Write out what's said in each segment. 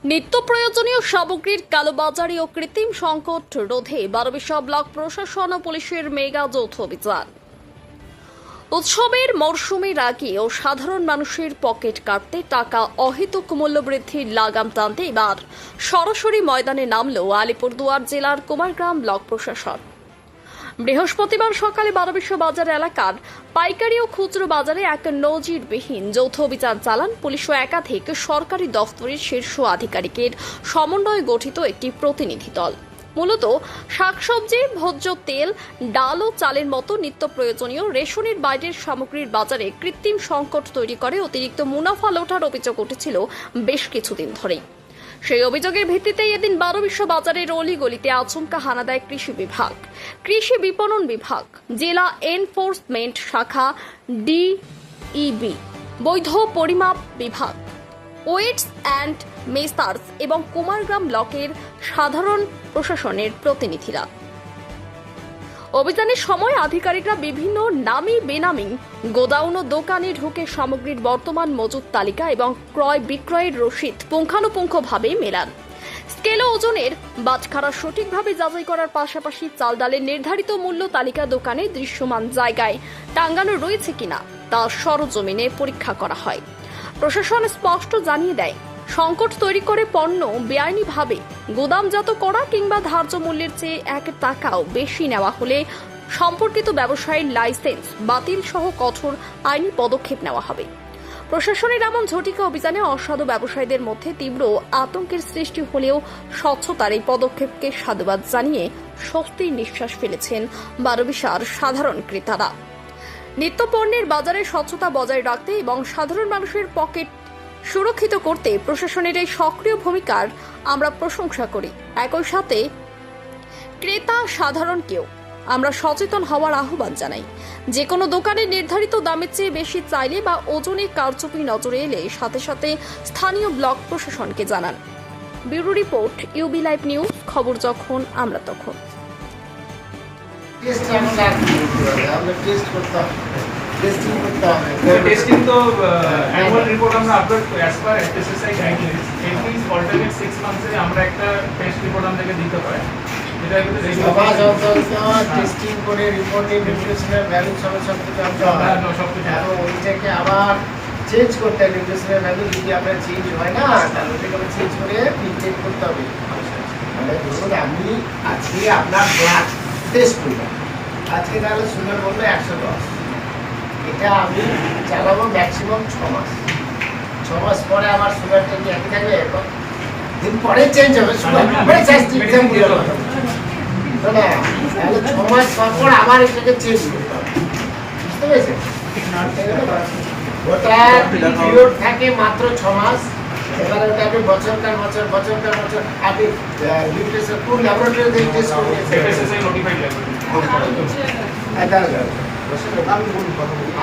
নিত্য প্রয়োজনীয় সামগ্রীর কালোবাজারি ও কৃত্রিম সংকট রোধে 12 ব্লক প্রশাসন ও পুলিশের মেগা যৌথ অভিযান। উৎসবের মরশুমের আগে ও সাধারণ মানুষের পকেট কাটতে টাকা অহেতুক মূল্যবৃদ্ধির লাগাম টানতে এবার সরাসরি ময়দানে নামল আলিপুরদুয়ার জেলার কুমারগ্রাম ব্লক প্রশাসন। বৃহস্পতিবার সকালে 12 বাজার এলাকার পাইকারি ও খুচরো বাজারে এক নজিরবিহীন যৌথ অভিযান চালান পুলিশ ও একাধিক সরকারি দফতরের শীর্ষ আধিকারিকের সমন্বয়ে গঠিত একটি প্রতিনিধি দল। মূলত শাকসবজি, ভোজ্য তেল, ডাল ও চালের মতো নিত্য প্রয়োজনীয় রেশনের বাইরের সামগ্রীর বাজারে কৃত্রিম সংকট তৈরি করে অতিরিক্ত মুনাফা লোটার অভিযোগ উঠেছিল বেশ কিছুদিন ধরেই। সেই অভিযোগের ভিত্তিতেই এদিন 12 বাজারের অলিগলিতে আচমকা হানা দেয় কৃষি বিভাগ, কৃষি বিপণন বিভাগ, জেলা এনফোর্সমেন্ট শাখা, ডিইবি, বৈধ পরিমাপ বিভাগ, ওয়েটস অ্যান্ড মেসার্স এবং কুমারগ্রাম ব্লকের সাধারণ প্রশাসনের প্রতিনিধিরা। অভিযানের সময় আধিকারিকরা বিভিন্ন নামী বেনামী গোদাউন ও দোকানে ঢুকে সামগ্রীর বর্তমান মজুত তালিকা এবং ক্রয় বিক্রয়ের রসিদ পুঙ্খানুপুঙ্খভাবে মেলান। স্কেল ও ওজনের বাটখারা সঠিকভাবে যাচাই করার পাশাপাশি চাল ডালের নির্ধারিত মূল্য তালিকা দোকানে দৃশ্যমান জায়গায় টাঙ্গানো রয়েছে কিনা তা সরজমিনে পরীক্ষা করা হয়। প্রশাসন স্পষ্ট জানিয়ে দেয়, সংকট তৈরি করে পণ্য বেআইনিভাবে গোদামজাত করা কিংবা ধার্য মূল্যের চেয়ে 1 টাকাও বেশি নেওয়া হলে সম্পর্কিত ব্যবসায়ীর লাইসেন্স বাতিল সহ কঠোর আইনি পদক্ষেপ নেওয়া হবে। প্রশাসনের এমন ঝটিকা অভিযানে অসাধু ব্যবসায়ীদের মধ্যে তীব্র আতঙ্কের সৃষ্টি হলেও স্বচ্ছতার এই পদক্ষেপকে সাধুবাদ জানিয়ে স্বস্তির নিঃশ্বাস ফেলেছেন 12 সাধারণ ক্রেতারা। নিত্যপণ্যের বাজারে স্বচ্ছতা বজায় রাখতে এবং সাধারণ মানুষের পকেট সুরক্ষিত করতে প্রশাসনের এই সক্রিয় ভূমিকার আমরা প্রশংসা করি। একই সাথে ক্রেতা সাধারণকেও আমরা সচেতন হওয়ার আহ্বান জানাই। যে কোনো দোকানে নির্ধারিত দামের চেয়ে বেশি চাইলে বা ওজনে কারচুপি নজরে এলে সাথে সাথে স্থানীয় ব্লক প্রশাসনকে জানান। Bureau report, UB live news, খবর যখন আমরা তখন। টেস্টিং তো অ্যানুয়াল রিপোর্ট আমরা upload as per FSSAI guidelines every alternate 6 মান্থসে আমরা একটা টেস্ট রিপোর্ট আমাদেরকে দিতে হয়, যেটা কিন্তু রেগুলার টেস্টিং করে রিপোর্টে নিউট্রিশনাল ভ্যালু সবকিছু আমরা ওইটাকে আবার চেঞ্জ করতে হয়। নিউট্রিশনাল ভ্যালু যদি আমরা চেঞ্জ হয় না, তাহলে ওটাকে আমরা চেঞ্জ করে মেনটেন করতে হবে। মানে ধরুন আমি আজকে আপনার ব্লাড টেস্ট করলাম, আজকে তাহলে সুগার বললো 110, এটা আমি চালাবো ম্যাক্সিমাম 6 মাস। 6 মাস পরে আমার সুগারটা কি একই থাকবে? দিন পরে চেঞ্জ হবে সুগার, মানে জাস্ট এক্সাম্পল না, তাহলে 6 মাস পর আবার এটাকে চেঞ্জ করতে হবে। বুঝতে পেরেছেন? ওটা পিরিয়ড থাকে মাত্র 6 মাস। এবার ওটা আপনি বছরকার বছর আপনি নিউট্রিশন কোন ল্যাবরেটরিতে টেস্ট করবেন? FSSI notified laboratory.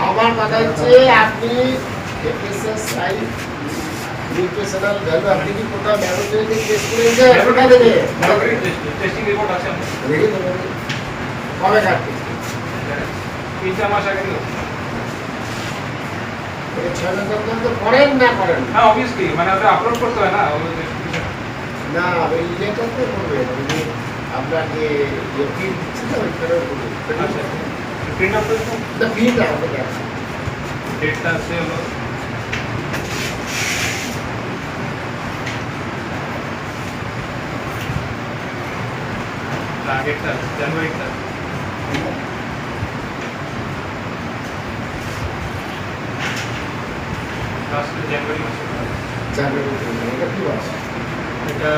আমার কথা হচ্ছে আপনি এফএসএসআই নিউট্রিশনাল ভ্যালু আপনি কি কোথাও ল্যাবরেটরিতে টেস্ট করেছেন? ওটা দেবে টেস্টিং রিপোর্ট আছে দেখি তো কবে কাটবে? 3 মাস আগে দিল। 6 মাস তো করেন না করেন? হ্যাঁ অবভিয়াসলি, মানে ওটা আপলোড করতে হয় না। না ওই ইয়েটাতে করবে, আপনার যে ফিড দিচ্ছে না ওইখানে করবে। আচ্ছা, প্রিন্ট আউট করতে না ফিড আমাদের আছে, ডেটটা আছে হলো আগেরটা জানুয়ারিটা, লাস্ট জানুয়ারি মাসে। এটা কি মাস? এটা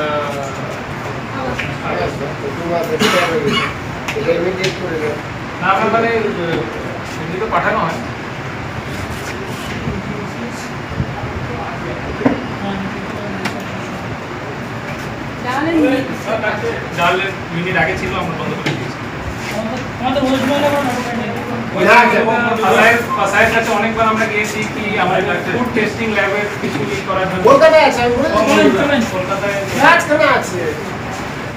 এটা ইমিডিয়েট করে দেন। না আমার মানে এমনি তো পাঠানো হয়। ডালের মিনিট আগে ছিল, আমরা বন্ধ করে দিয়েছি। ফাসায়ের কাছে অনেকবার আমরা গিয়েছি কি আমাদের ফুড টেস্টিং ল্যাবের কিছু করার জন্য। কলকাতায় আছে, আমি বলে কলকাতায় আছে